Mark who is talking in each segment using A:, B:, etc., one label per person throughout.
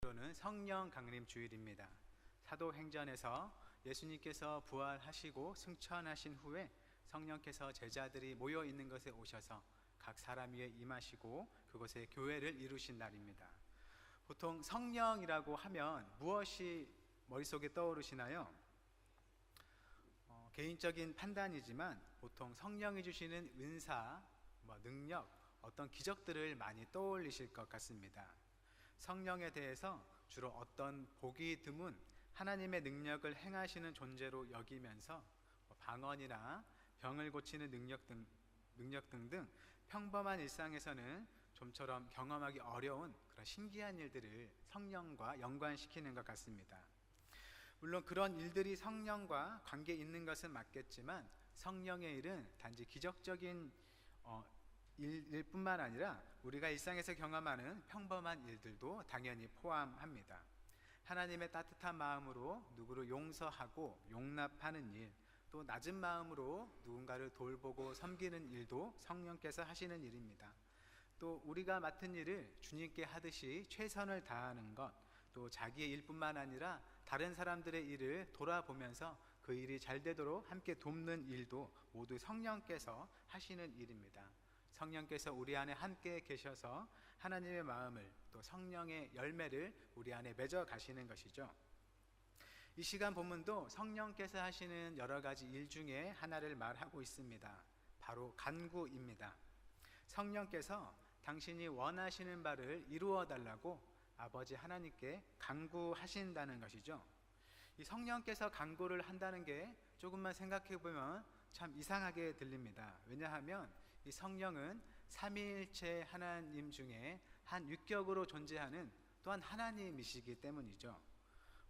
A: 오늘은 성령 강림 주일입니다. 사도행전에서 예수님께서 부활하시고 승천하신 후에 성령께서 제자들이 모여 있는 것에 오셔서 각 사람 위에 임하시고 그곳에 교회를 이루신 날입니다. 보통 성령이라고 하면 무엇이 머릿속에 떠오르시나요? 개인적인 판단이지만 보통 성령이 주시는 은사, 능력, 어떤 기적들을 많이 떠올리실 것 같습니다. 성령에 대해서 주로 어떤 보기 드문 하나님의 능력을 행하시는 존재로 여기면서 방언이나 병을 고치는 능력 등등 평범한 일상에서는 좀처럼 경험하기 어려운 그런 신기한 일들을 성령과 연관시키는 것 같습니다. 물론 그런 일들이 성령과 관계 있는 것은 맞겠지만 성령의 일은 단지 기적적인 일일 뿐만 아니라 우리가 일상에서 경험하는 평범한 일들도 당연히 포함합니다. 하나님의 따뜻한 마음으로 누구를 용서하고 용납하는 일, 또 낮은 마음으로 누군가를 돌보고 섬기는 일도 성령께서 하시는 일입니다. 또 우리가 맡은 일을 주님께 하듯이 최선을 다하는 것, 또 자기의 일뿐만 아니라 다른 사람들의 일을 돌아보면서 그 일이 잘 되도록 함께 돕는 일도 모두 성령께서 하시는 일입니다. 성령께서 우리 안에 함께 계셔서 하나님의 마음을, 또 성령의 열매를 우리 안에 맺어 가시는 것이죠. 이 시간 본문도 성령께서 하시는 여러 가지 일 중에 하나를 말하고 있습니다. 바로 간구입니다. 성령께서 당신이 원하시는 바를 이루어 달라고 아버지 하나님께 간구하신다는 것이죠. 이 성령께서 간구를 한다는 게 조금만 생각해 보면 참 이상하게 들립니다. 왜냐하면 이 성령은 삼위일체 하나님 중에 한 유격으로 존재하는 또한 하나님이시기 때문이죠.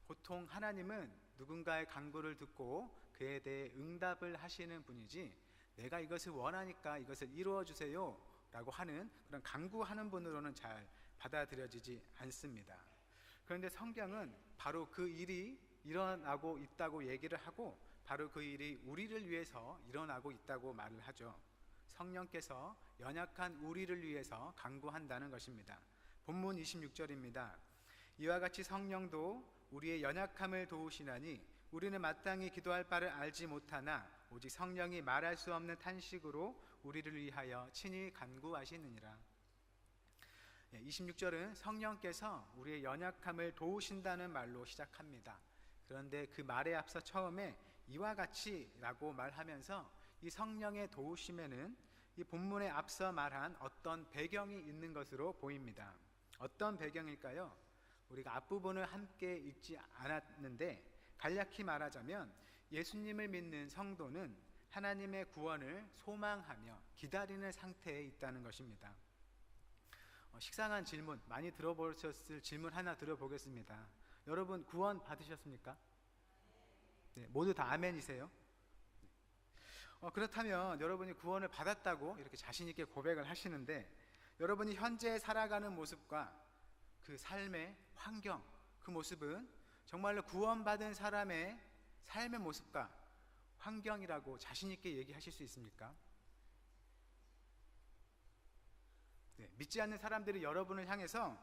A: 보통 하나님은 누군가의 간구를 듣고 그에 대해 응답을 하시는 분이지, 내가 이것을 원하니까 이것을 이루어 주세요 라고 하는 그런 간구하는 분으로는 잘 받아들여지지 않습니다. 그런데 성경은 바로 그 일이 일어나고 있다고 얘기를 하고 바로 그 일이 우리를 위해서 일어나고 있다고 말을 하죠. 성령께서 연약한 우리를 위해서 간구한다는 것입니다. 본문 26절입니다. 이와 같이 성령도 우리의 연약함을 도우시나니 우리는 마땅히 기도할 바를 알지 못하나 오직 성령이 말할 수 없는 탄식으로 우리를 위하여 친히 간구하시느니라. 26절은 성령께서 우리의 연약함을 도우신다는 말로 시작합니다. 그런데 그 말에 앞서 처음에 이와 같이 라고 말하면서 이 성령의 도우심에는 이 본문에 앞서 말한 어떤 배경이 있는 것으로 보입니다. 어떤 배경일까요? 우리가 앞부분을 함께 읽지 않았는데 간략히 말하자면 예수님을 믿는 성도는 하나님의 구원을 소망하며 기다리는 상태에 있다는 것입니다. 식상한 질문, 많이 들어보셨을 질문 하나 드려보겠습니다. 여러분 구원 받으셨습니까? 네, 모두 다 아멘이세요? 그렇다면 여러분이 구원을 받았다고 이렇게 자신 있게 고백을 하시는데 여러분이 현재 살아가는 모습과 그 삶의 환경, 그 모습은 정말로 구원받은 사람의 삶의 모습과 환경이라고 자신 있게 얘기하실 수 있습니까? 네, 믿지 않는 사람들이 여러분을 향해서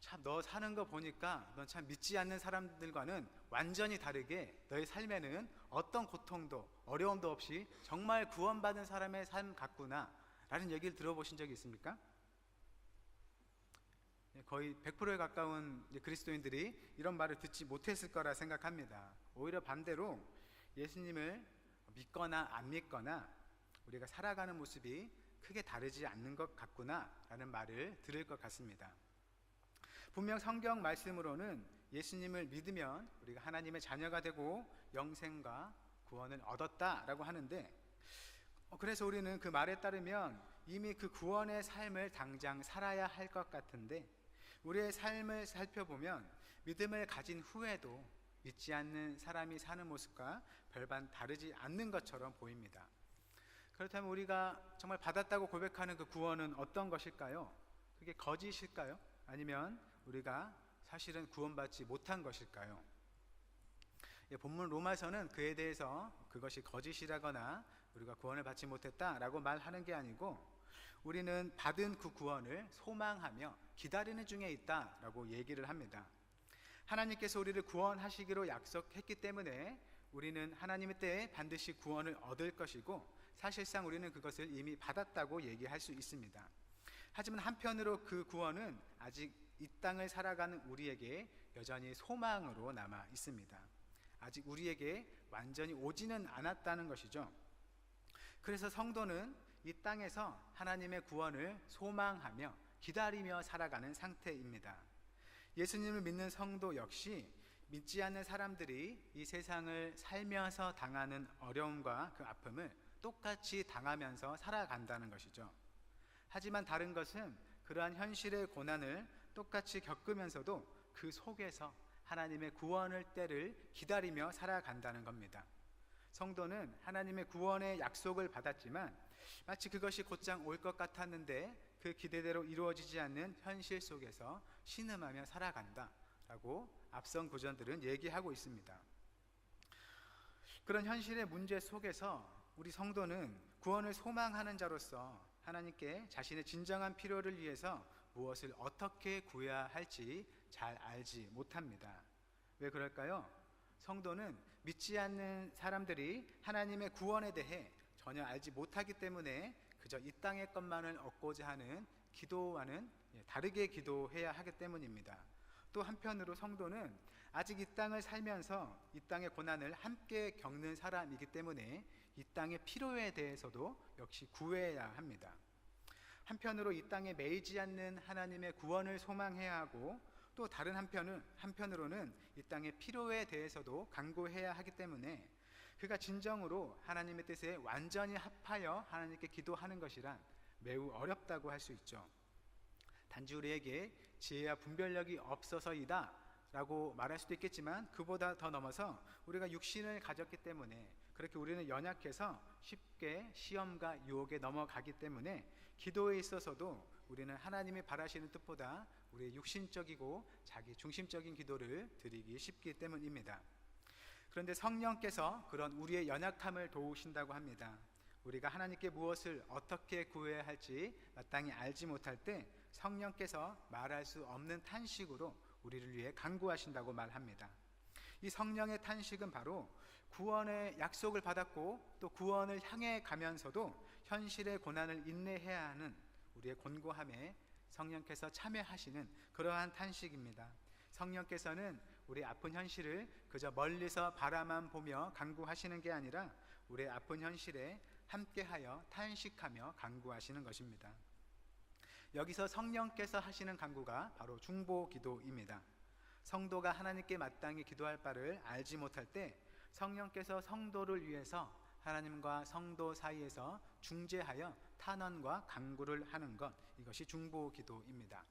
A: 참 너 사는 거 보니까 넌 참 믿지 않는 사람들과는 완전히 다르게 너의 삶에는 어떤 고통도 어려움도 없이 정말 구원받은 사람의 삶 같구나 라는 얘기를 들어보신 적이 있습니까? 거의 100%에 가까운 그리스도인들이 이런 말을 듣지 못했을 거라 생각합니다. 오히려 반대로 예수님을 믿거나 안 믿거나 우리가 살아가는 모습이 크게 다르지 않는 것 같구나 라는 말을 들을 것 같습니다. 분명 성경 말씀으로는 예수님을 믿으면 우리가 하나님의 자녀가 되고 영생과 구원을 얻었다라고 하는데 그래서 우리는 그 말에 따르면 이미 그 구원의 삶을 당장 살아야 할 것 같은데 우리의 삶을 살펴보면 믿음을 가진 후에도 믿지 않는 사람이 사는 모습과 별반 다르지 않는 것처럼 보입니다. 그렇다면 우리가 정말 받았다고 고백하는 그 구원은 어떤 것일까요? 그게 거짓일까요? 아니면 우리가 사실은 구원받지 못한 것일까요? 본문 로마서는 그에 대해서 그것이 거짓이라거나 우리가 구원을 받지 못했다라고 말하는 게 아니고 우리는 받은 그 구원을 소망하며 기다리는 중에 있다라고 얘기를 합니다. 하나님께서 우리를 구원하시기로 약속했기 때문에 우리는 하나님의 때에 반드시 구원을 얻을 것이고, 사실상 우리는 그것을 이미 받았다고 얘기할 수 있습니다. 하지만 한편으로 그 구원은 아직 이 땅을 살아가는 우리에게 여전히 소망으로 남아 있습니다. 아직 우리에게 완전히 오지는 않았다는 것이죠. 그래서 성도는 이 땅에서 하나님의 구원을 소망하며 기다리며 살아가는 상태입니다. 예수님을 믿는 성도 역시 믿지 않는 사람들이 이 세상을 살면서 당하는 어려움과 그 아픔을 똑같이 당하면서 살아간다는 것이죠. 하지만 다른 것은 그러한 현실의 고난을 똑같이 겪으면서도 그 속에서 하나님의 구원의 때를 기다리며 살아간다는 겁니다. 성도는 하나님의 구원의 약속을 받았지만 마치 그것이 곧장 올 것 같았는데 그 기대대로 이루어지지 않는 현실 속에서 신음하며 살아간다라고 앞선 구절들은 얘기하고 있습니다. 그런 현실의 문제 속에서 우리 성도는 구원을 소망하는 자로서 하나님께 자신의 진정한 필요를 위해서 무엇을 어떻게 구해야 할지 잘 알지 못합니다. 왜 그럴까요? 성도는 믿지 않는 사람들이 하나님의 구원에 대해 전혀 알지 못하기 때문에 그저 이 땅의 것만을 얻고자 하는 기도와는 다르게 기도해야 하기 때문입니다. 또 한편으로 성도는 아직 이 땅을 살면서 이 땅의 고난을 함께 겪는 사람이기 때문에 이 땅의 필요에 대해서도 역시 구해야 합니다. 한편으로 이 땅에 매이지 않는 하나님의 구원을 소망해야 하고, 또 다른 한편으로는 이 땅의 필요에 대해서도 간구해야 하기 때문에 그가 진정으로 하나님의 뜻에 완전히 합하여 하나님께 기도하는 것이란 매우 어렵다고 할 수 있죠. 단지 우리에게 지혜와 분별력이 없어서이다 라고 말할 수도 있겠지만, 그보다 더 넘어서 우리가 육신을 가졌기 때문에, 그렇게 우리는 연약해서 쉽게 시험과 유혹에 넘어가기 때문에 기도에 있어서도 우리는 하나님이 바라시는 뜻보다 우리의 육신적이고 자기 중심적인 기도를 드리기 쉽기 때문입니다. 그런데 성령께서 그런 우리의 연약함을 도우신다고 합니다. 우리가 하나님께 무엇을 어떻게 구해야 할지 마땅히 알지 못할 때 성령께서 말할 수 없는 탄식으로 우리를 위해 간구하신다고 말합니다. 이 성령의 탄식은 바로 구원의 약속을 받았고 또 구원을 향해 가면서도 현실의 고난을 인내해야 하는 우리의 곤고함에 성령께서 참여하시는 그러한 탄식입니다. 성령께서는 우리의 아픈 현실을 그저 멀리서 바라만 보며 간구하시는 게 아니라 우리의 아픈 현실에 함께하여 탄식하며 간구하시는 것입니다. 여기서 성령께서 하시는 간구가 바로 중보기도입니다. 성도가 하나님께 마땅히 기도할 바를 알지 못할 때 성령께서 성도를 위해서 하나님과 성도 사이에서 중재하여 탄원과 간구를 하는 것, 이것이 중보기도입니다.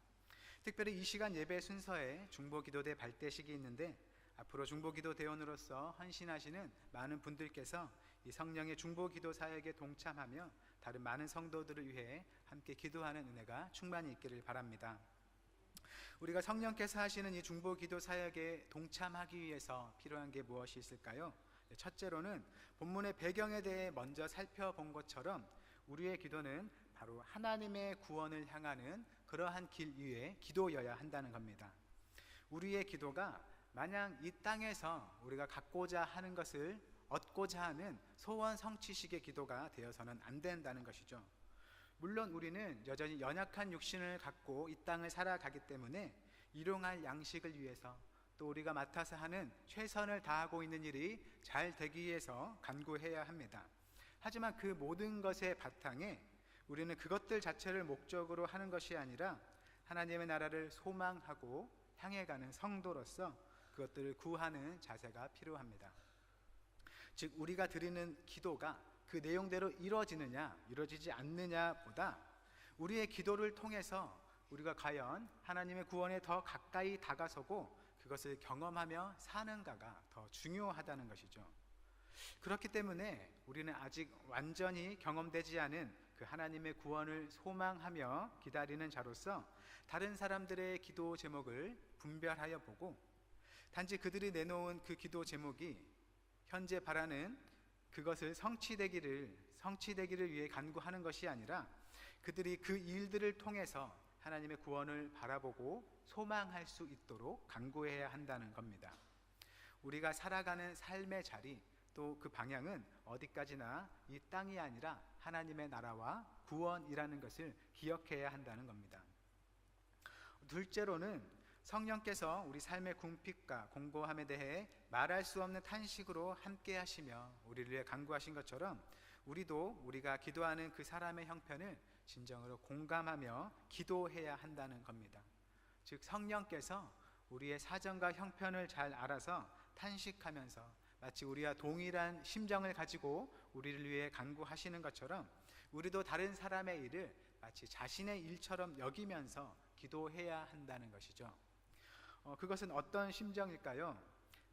A: 특별히 이 시간 예배 순서에 중보기도대 발대식이 있는데, 앞으로 중보기도 대원으로서 헌신하시는 많은 분들께서 이 성령의 중보기도 사역에 동참하며 다른 많은 성도들을 위해 함께 기도하는 은혜가 충만히 있기를 바랍니다. 우리가 성령께서 하시는 이 중보기도 사역에 동참하기 위해서 필요한 게 무엇이 있을까요? 첫째로는 본문의 배경에 대해 먼저 살펴본 것처럼 우리의 기도는 바로 하나님의 구원을 향하는 그러한 길 위에 기도여야 한다는 겁니다. 우리의 기도가 마냥 이 땅에서 우리가 갖고자 하는 것을 얻고자 하는 소원 성취식의 기도가 되어서는 안 된다는 것이죠. 물론 우리는 여전히 연약한 육신을 갖고 이 땅을 살아가기 때문에 일용할 양식을 위해서 또 우리가 맡아서 하는 최선을 다하고 있는 일이 잘 되기 위해서 간구해야 합니다. 하지만 그 모든 것의 바탕에 우리는 그것들 자체를 목적으로 하는 것이 아니라 하나님의 나라를 소망하고 향해 가는 성도로서 그것들을 구하는 자세가 필요합니다. 즉 우리가 드리는 기도가 그 내용대로 이루어지느냐 이루어지지 않느냐 보다 우리의 기도를 통해서 우리가 과연 하나님의 구원에 더 가까이 다가서고 그것을 경험하며 사는가가 더 중요하다는 것이죠. 그렇기 때문에 우리는 아직 완전히 경험되지 않은 그 하나님의 구원을 소망하며 기다리는 자로서 다른 사람들의 기도 제목을 분별하여 보고, 단지 그들이 내놓은 그 기도 제목이 현재 바라는 그것을 성취되기를 위해 간구하는 것이 아니라 그들이 그 일들을 통해서 하나님의 구원을 바라보고 소망할 수 있도록 간구해야 한다는 겁니다. 우리가 살아가는 삶의 자리, 또 그 방향은 어디까지나 이 땅이 아니라 하나님의 나라와 구원이라는 것을 기억해야 한다는 겁니다. 둘째로는 성령께서 우리 삶의 궁핍과 공고함에 대해 말할 수 없는 탄식으로 함께 하시며 우리를 위해 간구하신 것처럼 우리도 우리가 기도하는 그 사람의 형편을 진정으로 공감하며 기도해야 한다는 겁니다. 즉 성령께서 우리의 사정과 형편을 잘 알아서 탄식하면서 마치 우리와 동일한 심정을 가지고 우리를 위해 간구하시는 것처럼 우리도 다른 사람의 일을 마치 자신의 일처럼 여기면서 기도해야 한다는 것이죠. 그것은 어떤 심정일까요?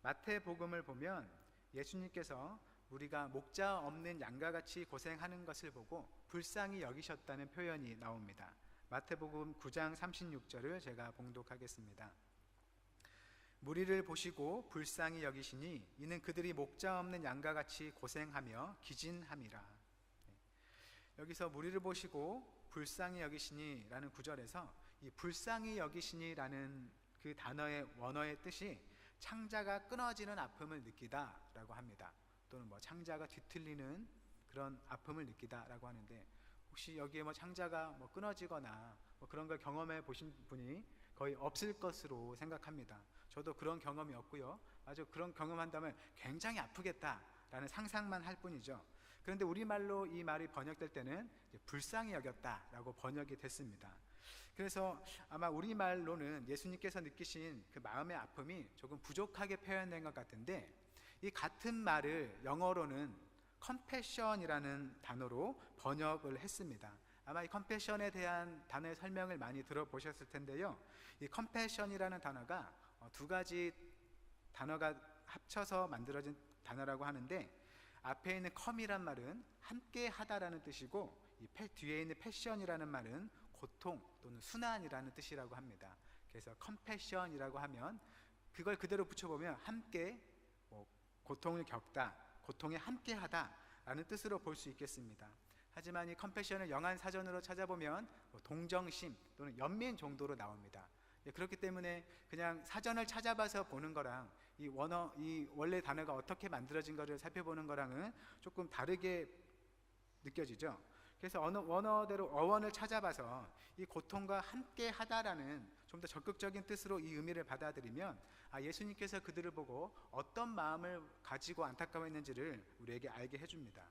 A: 마태복음을 보면 예수님께서 우리가 목자 없는 양과 같이 고생하는 것을 보고 불쌍히 여기셨다는 표현이 나옵니다. 마태복음 9장 36절을 제가 봉독하겠습니다. 무리를 보시고 불쌍히 여기시니 이는 그들이 목자 없는 양과 같이 고생하며 기진함이라. 여기서 무리를 보시고 불쌍히 여기시니 라는 구절에서 이 불쌍히 여기시니 라는 그 단어의 원어의 뜻이 창자가 끊어지는 아픔을 느끼다 라고 합니다. 또는 창자가 뒤틀리는 그런 아픔을 느끼다 라고 하는데, 혹시 여기에 창자가 끊어지거나 그런 걸 경험해 보신 분이 거의 없을 것으로 생각합니다. 저도 그런 경험이 없고요. 아주 그런 경험한다면 굉장히 아프겠다라는 상상만 할 뿐이죠. 그런데 우리말로 이 말이 번역될 때는 불쌍히 여겼다라고 번역이 됐습니다. 그래서 아마 우리말로는 예수님께서 느끼신 그 마음의 아픔이 조금 부족하게 표현된 것 같은데, 이 같은 말을 영어로는 compassion이라는 단어로 번역을 했습니다. 아마 이 compassion에 대한 단어의 설명을 많이 들어보셨을 텐데요. 이 compassion이라는 단어가 두 가지 단어가 합쳐서 만들어진 단어라고 하는데, 앞에 있는 come이란 말은 함께 하다라는 뜻이고, 이 뒤에 있는 passion이라는 말은 고통 또는 순환이라는 뜻이라고 합니다. 그래서 compassion이라고 하면 그걸 그대로 붙여보면 함께 고통을 겪다, 고통에 함께 하다라는 뜻으로 볼 수 있겠습니다. 하지만 이 컴패션을 영한 사전으로 찾아보면 동정심 또는 연민 정도로 나옵니다. 그렇기 때문에 그냥 사전을 찾아봐서 보는 거랑 이 원래 단어가 어떻게 만들어진 거를 살펴보는 거랑은 조금 다르게 느껴지죠. 그래서 원어대로 어원을 찾아봐서 이 고통과 함께 하다라는 좀 더 적극적인 뜻으로 이 의미를 받아들이면 예수님께서 그들을 보고 어떤 마음을 가지고 안타까워했는지를 우리에게 알게 해줍니다.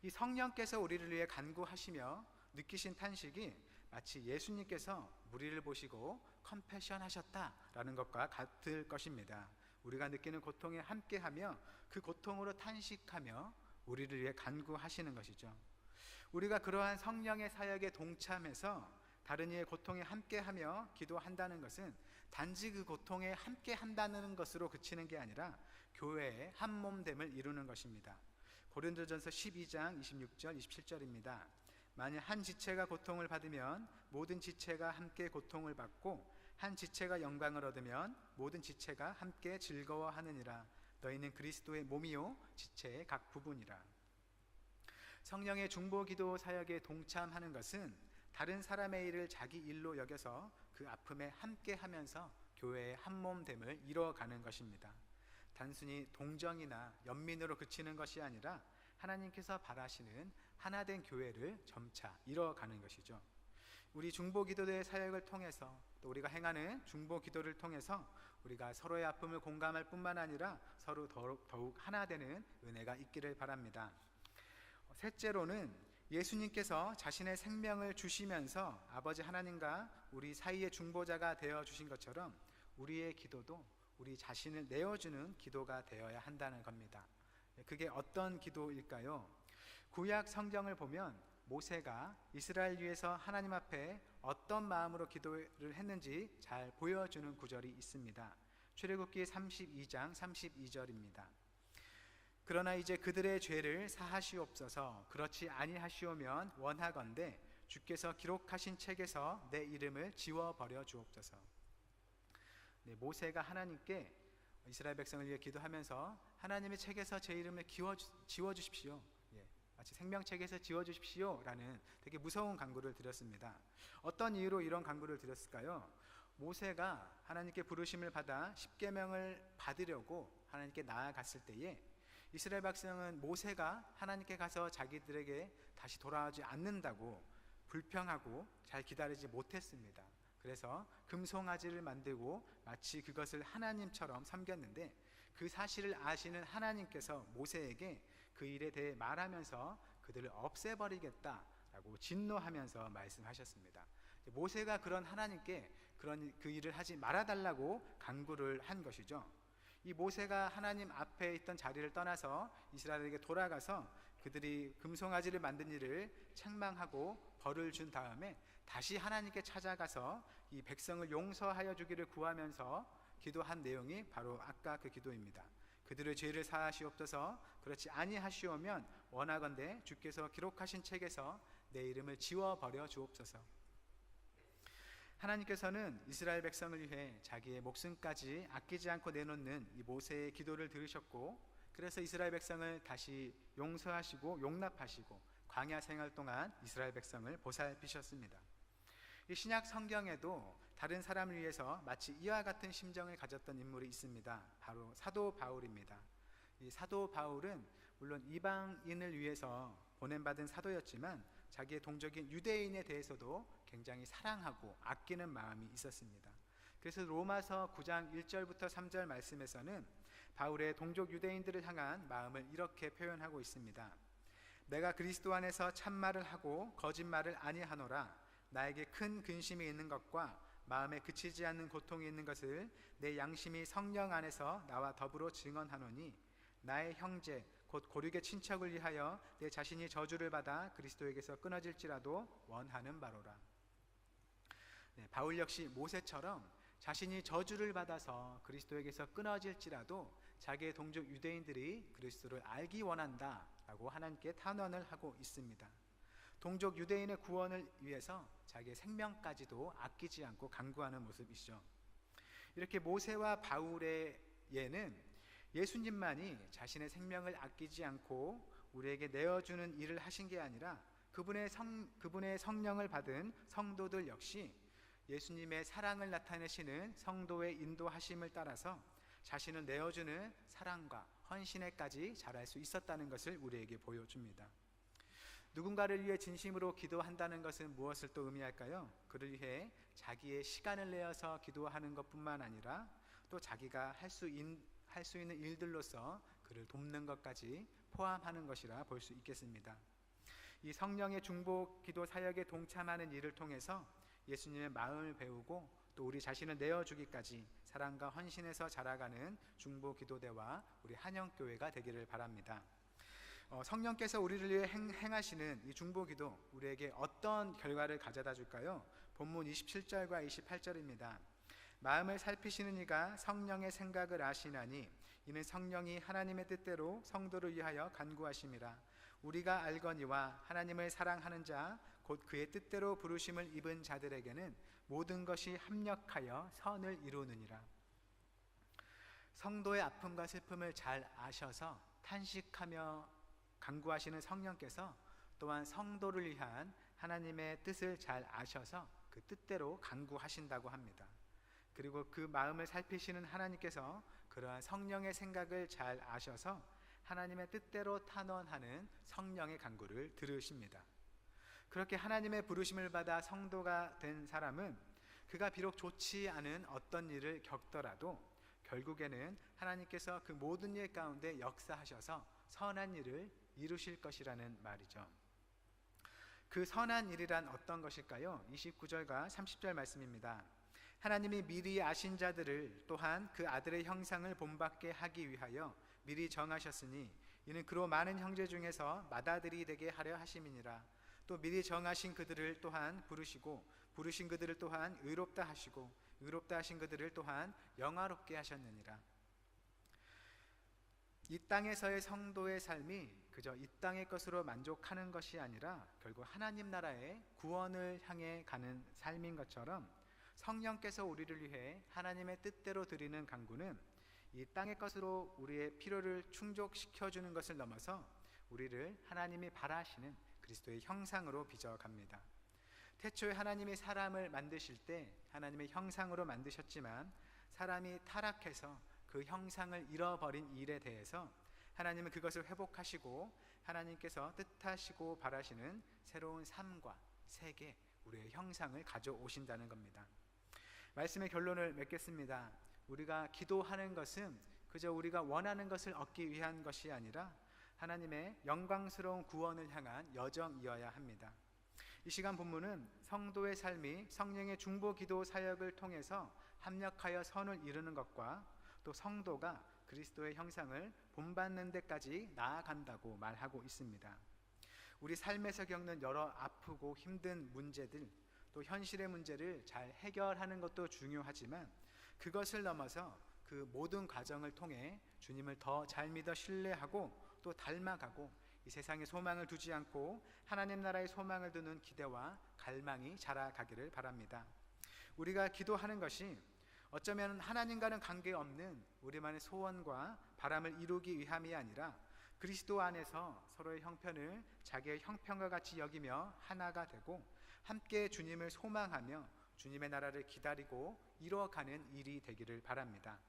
A: 이 성령께서 우리를 위해 간구하시며 느끼신 탄식이 마치 예수님께서 무리를 보시고 컴패션 하셨다라는 것과 같을 것입니다. 우리가 느끼는 고통에 함께하며 그 고통으로 탄식하며 우리를 위해 간구하시는 것이죠. 우리가 그러한 성령의 사역에 동참해서 다른 이의 고통에 함께하며 기도한다는 것은 단지 그 고통에 함께한다는 것으로 그치는 게 아니라 교회의 한몸됨을 이루는 것입니다. 고린도전서 12장 26절 27절입니다. 만일 한 지체가 고통을 받으면 모든 지체가 함께 고통을 받고 한 지체가 영광을 얻으면 모든 지체가 함께 즐거워하느니라. 너희는 그리스도의 몸이요 지체의 각 부분이라. 성령의 중보기도 사역에 동참하는 것은 다른 사람의 일을 자기 일로 여겨서 그 아픔에 함께하면서 교회의 한몸됨을 이뤄가는 것입니다. 단순히 동정이나 연민으로 그치는 것이 아니라 하나님께서 바라시는 하나된 교회를 점차 이뤄가는 것이죠. 우리 중보기도의 사역을 통해서 또 우리가 행하는 중보기도를 통해서 우리가 서로의 아픔을 공감할 뿐만 아니라 서로 더욱 하나 되는 은혜가 있기를 바랍니다. 셋째로는 예수님께서 자신의 생명을 주시면서 아버지 하나님과 우리 사이의 중보자가 되어주신 것처럼 우리의 기도도 우리 자신을 내어주는 기도가 되어야 한다는 겁니다. 그게 어떤 기도일까요? 구약 성경을 보면 모세가 이스라엘 위해서 하나님 앞에 어떤 마음으로 기도를 했는지 잘 보여주는 구절이 있습니다. 출애굽기 32장 32절입니다. 그러나 이제 그들의 죄를 사하시옵소서. 그렇지 아니하시오면 원하건대 주께서 기록하신 책에서 내 이름을 지워버려 주옵소서. 모세가 하나님께 이스라엘 백성을 위해 기도하면서 하나님의 책에서 제 이름을 지워주십시오. 마치 생명책에서 지워주십시오라는 되게 무서운 간구를 드렸습니다. 어떤 이유로 이런 간구를 드렸을까요? 모세가 하나님께 부르심을 받아 십계명을 받으려고 하나님께 나아갔을 때에 이스라엘 백성은 모세가 하나님께 가서 자기들에게 다시 돌아오지 않는다고 불평하고 잘 기다리지 못했습니다. 그래서 금송아지를 만들고 마치 그것을 하나님처럼 섬겼는데, 그 사실을 아시는 하나님께서 모세에게 그 일에 대해 말하면서 그들을 없애버리겠다라고 진노하면서 말씀하셨습니다. 모세가 그런 하나님께 그 일을 하지 말아달라고 간구를 한 것이죠. 이 모세가 하나님 앞에 있던 자리를 떠나서 이스라엘에게 돌아가서 그들이 금송아지를 만든 일을 책망하고 벌을 준 다음에 다시 하나님께 찾아가서 이 백성을 용서하여 주기를 구하면서 기도한 내용이 바로 아까 그 기도입니다. 그들의 죄를 사하시옵소서, 그렇지 아니하시오면 원하건대 주께서 기록하신 책에서 내 이름을 지워버려 주옵소서. 하나님께서는 이스라엘 백성을 위해 자기의 목숨까지 아끼지 않고 내놓는 이 모세의 기도를 들으셨고, 그래서 이스라엘 백성을 다시 용서하시고 용납하시고 광야 생활 동안 이스라엘 백성을 보살피셨습니다. 이 신약 성경에도 다른 사람을 위해서 마치 이와 같은 심정을 가졌던 인물이 있습니다. 바로 사도 바울입니다. 이 사도 바울은 물론 이방인을 위해서 보냄받은 사도였지만 자기의 동족인 유대인에 대해서도 굉장히 사랑하고 아끼는 마음이 있었습니다. 그래서 로마서 9장 1절부터 3절 말씀에서는 바울의 동족 유대인들을 향한 마음을 이렇게 표현하고 있습니다. 내가 그리스도 안에서 참말을 하고 거짓말을 아니하노라. 나에게 큰 근심이 있는 것과 마음에 그치지 않는 고통이 있는 것을 내 양심이 성령 안에서 나와 더불어 증언하노니, 나의 형제 곧 고륙의 친척을 위하여 내 자신이 저주를 받아 그리스도에게서 끊어질지라도 원하는 바로라. 바울 역시 모세처럼 자신이 저주를 받아서 그리스도에게서 끊어질지라도 자기의 동족 유대인들이 그리스도를 알기 원한다라고 하나님께 탄원을 하고 있습니다. 동족 유대인의 구원을 위해서 자기의 생명까지도 아끼지 않고 간구하는 모습이죠. 이렇게 모세와 바울의 예는 예수님만이 자신의 생명을 아끼지 않고 우리에게 내어주는 일을 하신 게 아니라 그분의 성령을 받은 성도들 역시 예수님의 사랑을 나타내시는 성도의 인도하심을 따라서 자신을 내어주는 사랑과 헌신에까지 자랄 수 있었다는 것을 우리에게 보여줍니다. 누군가를 위해 진심으로 기도한다는 것은 무엇을 또 의미할까요? 그를 위해 자기의 시간을 내어서 기도하는 것뿐만 아니라 또 자기가 할 수 있는 일들로서 그를 돕는 것까지 포함하는 것이라 볼 수 있겠습니다. 이 성령의 중보 기도 사역에 동참하는 일을 통해서 예수님의 마음을 배우고 또 우리 자신을 내어주기까지 사랑과 헌신에서 자라가는 중보 기도대와 우리 한영교회가 되기를 바랍니다. 성령께서 우리를 위해 행하시는 이 중보 기도, 우리에게 어떤 결과를 가져다 줄까요? 본문 27절과 28절입니다. 마음을 살피시는 이가 성령의 생각을 아시나니 이는 성령이 하나님의 뜻대로 성도를 위하여 간구하심이라. 우리가 알거니와 하나님을 사랑하는 자 곧 그의 뜻대로 부르심을 입은 자들에게는 모든 것이 합력하여 선을 이루느니라. 성도의 아픔과 슬픔을 잘 아셔서 탄식하며 간구하시는 성령께서 또한 성도를 위한 하나님의 뜻을 잘 아셔서 그 뜻대로 간구하신다고 합니다. 그리고 그 마음을 살피시는 하나님께서 그러한 성령의 생각을 잘 아셔서 하나님의 뜻대로 탄원하는 성령의 간구를 들으십니다. 그렇게 하나님의 부르심을 받아 성도가 된 사람은 그가 비록 좋지 않은 어떤 일을 겪더라도 결국에는 하나님께서 그 모든 일 가운데 역사하셔서 선한 일을 이루실 것이라는 말이죠. 그 선한 일이란 어떤 것일까요? 29절과 30절 말씀입니다. 하나님이 미리 아신 자들을 또한 그 아들의 형상을 본받게 하기 위하여 미리 정하셨으니 이는 그로 많은 형제 중에서 맏아들이 되게 하려 하심이니라. 또 미리 정하신 그들을 또한 부르시고 부르신 그들을 또한 의롭다 하시고 의롭다 하신 그들을 또한 영화롭게 하셨느니라. 이 땅에서의 성도의 삶이 그저 이 땅의 것으로 만족하는 것이 아니라 결국 하나님 나라의 구원을 향해 가는 삶인 것처럼 성령께서 우리를 위해 하나님의 뜻대로 드리는 간구는 이 땅의 것으로 우리의 필요를 충족시켜주는 것을 넘어서 우리를 하나님이 바라시는 그리스도의 형상으로 빚어갑니다. 태초에 하나님이 사람을 만드실 때 하나님의 형상으로 만드셨지만 사람이 타락해서 그 형상을 잃어버린 일에 대해서 하나님은 그것을 회복하시고 하나님께서 뜻하시고 바라시는 새로운 삶과 세계, 우리의 형상을 가져오신다는 겁니다. 말씀의 결론을 맺겠습니다. 우리가 기도하는 것은 그저 우리가 원하는 것을 얻기 위한 것이 아니라 하나님의 영광스러운 구원을 향한 여정이어야 합니다. 이 시간 본문은 성도의 삶이 성령의 중보 기도 사역을 통해서 합력하여 선을 이루는 것과 또 성도가 그리스도의 형상을 본받는 데까지 나아간다고 말하고 있습니다. 우리 삶에서 겪는 여러 아프고 힘든 문제들, 또 현실의 문제를 잘 해결하는 것도 중요하지만 그것을 넘어서 그 모든 과정을 통해 주님을 더 잘 믿어 신뢰하고 또 닮아가고 이 세상에 소망을 두지 않고 하나님 나라의 소망을 두는 기대와 갈망이 자라가기를 바랍니다. 우리가 기도하는 것이 어쩌면 하나님과는 관계없는 우리만의 소원과 바람을 이루기 위함이 아니라 그리스도 안에서 서로의 형편을 자기의 형편과 같이 여기며 하나가 되고 함께 주님을 소망하며 주님의 나라를 기다리고 이루어가는 일이 되기를 바랍니다.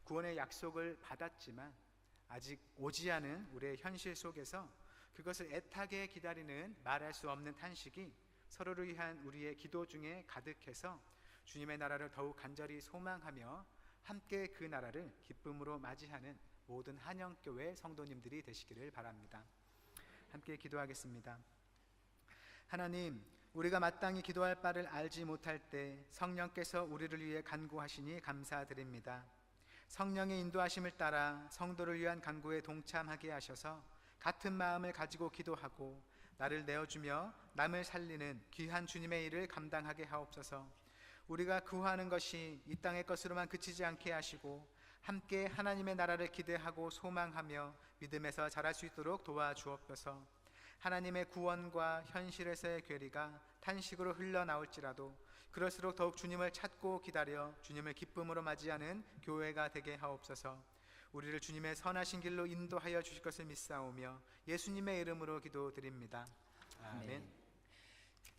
A: 구원의 약속을 받았지만 아직 오지 않은 우리의 현실 속에서 그것을 애타게 기다리는 말할 수 없는 탄식이 서로를 위한 우리의 기도 중에 가득해서 주님의 나라를 더욱 간절히 소망하며 함께 그 나라를 기쁨으로 맞이하는 모든 한영교회 성도님들이 되시기를 바랍니다. 함께 기도하겠습니다. 하나님, 우리가 마땅히 기도할 바를 알지 못할 때 성령께서 우리를 위해 간구하시니 감사드립니다. 성령의 인도하심을 따라 성도를 위한 간구에 동참하게 하셔서 같은 마음을 가지고 기도하고 나를 내어주며 남을 살리는 귀한 주님의 일을 감당하게 하옵소서. 우리가 구하는 것이 이 땅의 것으로만 그치지 않게 하시고 함께 하나님의 나라를 기대하고 소망하며 믿음에서 자랄 수 있도록 도와주옵소서. 하나님의 구원과 현실에서의 괴리가 탄식으로 흘러나올지라도 그럴수록 더욱 주님을 찾고 기다려 주님을 기쁨으로 맞이하는 교회가 되게 하옵소서. 우리를 주님의 선하신 길로 인도하여 주실 것을 믿사오며 예수님의 이름으로 기도드립니다. 아멘.